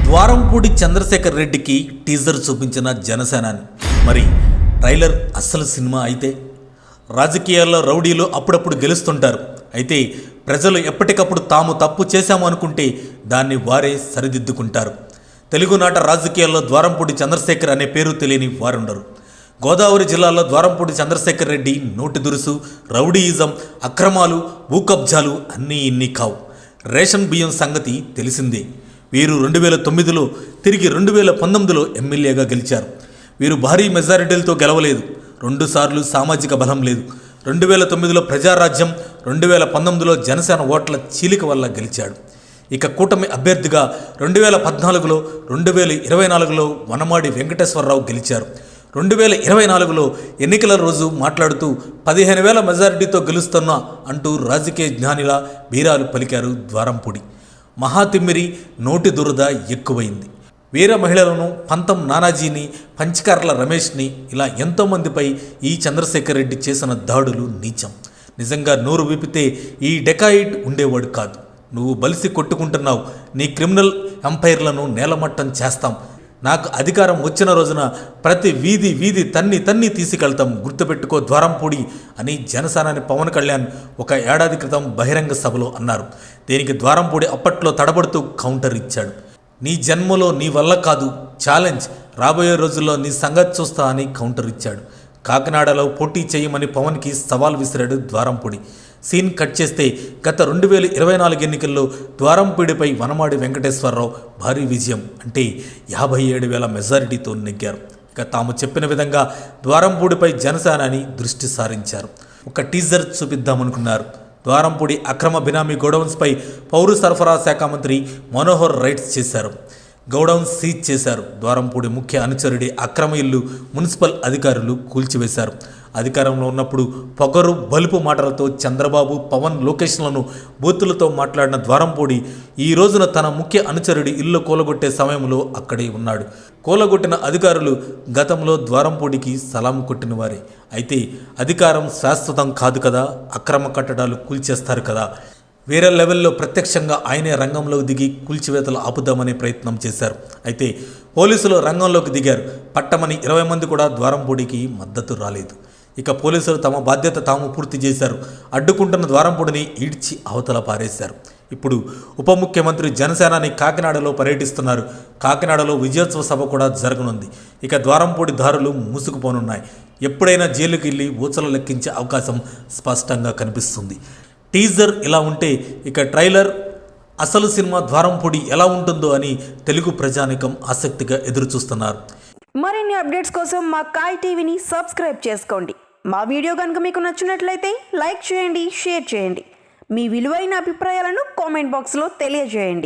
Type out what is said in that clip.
ద్వారంపూడి చంద్రశేఖర్ రెడ్డికి టీజర్ చూపించిన జనసేనాని. మరి ట్రైలర్ అస్సలు సినిమా అయితే? రాజకీయాల్లో రౌడీలు అప్పుడప్పుడు గెలుస్తుంటారు. అయితే ప్రజలు ఎప్పటికప్పుడు తాము తప్పు చేశాము అనుకుంటే దాన్ని వారే సరిదిద్దుకుంటారు. తెలుగునాట రాజకీయాల్లో ద్వారంపూడి చంద్రశేఖర్ అనే పేరు తెలియని వారుండరు. గోదావరి జిల్లాలో ద్వారంపూడి చంద్రశేఖర్ రెడ్డి నోటి దురుసు, రౌడీయిజం, అక్రమాలు, భూకబ్జాలు అన్నీ ఇన్ని కావు. రేషన్ బియ్యం సంగతి తెలిసిందే. వీరు 2009లో తిరిగి 2019లో ఎమ్మెల్యేగా గెలిచారు. వీరు భారీ మెజారిటీలతో గెలవలేదు. 2 సార్లు సామాజిక బలం లేదు. 2009లో ప్రజారాజ్యం, 2019లో జనసేన ఓట్ల చీలిక వల్ల గెలిచాడు. ఇక కూటమి అభ్యర్థిగా 2014లో, 2024లో వనమాడి వెంకటేశ్వరరావు గెలిచారు. 2024లో ఎన్నికల రోజు మాట్లాడుతూ 15,000 మెజారిటీతో గెలుస్తున్నా అంటూ రాజకీయ జ్ఞానిలా బీరాలు పలికారు ద్వారంపూడి. మహాతిమ్మిరి, నోటి దురద ఎక్కువైంది. వీర మహిళలను, పంతం నానాజీని, పంచకర్ల రమేష్ని ఇలా ఎంతోమందిపై ఈ చంద్రశేఖర్ రెడ్డి చేసిన దాడులు నీచం. నిజంగా నోరు విప్పితే ఈ డెకాయిట్ ఉండేవాడు కాదు. నువ్వు బలిసి కొట్టుకుంటున్నావు. నీ క్రిమినల్ ఎంపైర్లను నేలమట్టం చేస్తాం. నాకు అధికారం వచ్చిన రోజున ప్రతి వీధి తన్ని తీసుకెళ్తాం, గుర్తుపెట్టుకో ద్వారంపూడి అని జనసేనాని పవన్ కళ్యాణ్ ఒక ఏడాది క్రితం బహిరంగ సభలో అన్నారు. దీనికి ద్వారంపూడి అప్పట్లో తడబడుతూ కౌంటర్ ఇచ్చాడు. నీ జన్మలో నీ వల్ల కాదు, ఛాలెంజ్, రాబోయే రోజుల్లో నీ సంగతి చూస్తా అని కౌంటర్ ఇచ్చాడు. కాకినాడలో పోటీ చేయమని పవన్కి సవాల్ విసిరాడు ద్వారంపూడి. సీన్ కట్ చేస్తే గత 2024 ఎన్నికల్లో ద్వారంపూడిపై వనమాడి వెంకటేశ్వరరావు భారీ విజయం అంటే 57,000 మెజారిటీతో నెగ్గారు. ఇక తాము చెప్పిన విధంగా ద్వారంపూడిపై జనసేనాని దృష్టి సారించారు. ఒక టీజర్ చూపిద్దామనుకున్నారు. ద్వారంపూడి అక్రమ బినామీ గోడౌన్స్పై పౌర సరఫరా శాఖ మంత్రి మనోహర్ రైడ్స్ చేశారు. గోడౌన్స్ సీజ్ చేశారు. ద్వారంపూడి ముఖ్య అనుచరుడి అక్రమ ఇల్లు మున్సిపల్ అధికారులు కూల్చివేశారు. అధికారంలో ఉన్నప్పుడు పొగరు, బలుపు మాటలతో చంద్రబాబు, పవన్, లోకేష్లను బూతులతో మాట్లాడిన ద్వారంపూడి ఈ రోజున తన ముఖ్య అనుచరుడి ఇల్లు కూలగొట్టే సమయంలో అక్కడే ఉన్నాడు. కూలగొట్టిన అధికారులు గతంలో ద్వారంపూడికి సలాం కొట్టిన వారే. అయితే అధికారం శాశ్వతం కాదు కదా, అక్రమ కట్టడాలు కూల్చేస్తారు కదా. వేరే లెవెల్లో ప్రత్యక్షంగా ఆయనే రంగంలోకి దిగి కూల్చివేతలు ఆపుదామనే ప్రయత్నం చేశారు. అయితే పోలీసులు రంగంలోకి దిగారు. పట్టమని 20 మంది కూడా ద్వారంపూడికి మద్దతు రాలేదు. ఇక పోలీసులు తమ బాధ్యత తాము పూర్తి చేశారు. అడ్డుకుంటున్న ద్వారంపూడిని ఈడ్చి అవతల పారేశారు. ఇప్పుడు ఉప ముఖ్యమంత్రి జనసేనాని కాకినాడలో పర్యటిస్తున్నారు. కాకినాడలో విజయోత్సవ సభ కూడా జరగనుంది. ఇక ద్వారంపూడి దారులు మూసుకుపోనున్నాయి. ఎప్పుడైనా జైలుకి వెళ్ళి ఊచలు లెక్కించే అవకాశం స్పష్టంగా కనిపిస్తుంది. టీజర్ ఇలా ఉంటే ఇక ట్రైలర్, అసలు సినిమా ద్వారంపూడి ఎలా ఉంటుందో అని తెలుగు ప్రజానికం ఆసక్తిగా ఎదురుచూస్తున్నారు. మరిన్ని అప్డేట్స్ కోసం మా కాయ్ టీవీని సబ్స్క్రైబ్ చేసుకోండి. మా వీడియో కనుక మీకు నచ్చినట్లయితే లైక్ చేయండి, షేర్ చేయండి. మీ విలువైన అభిప్రాయాలను కామెంట్ బాక్స్లో తెలియజేయండి.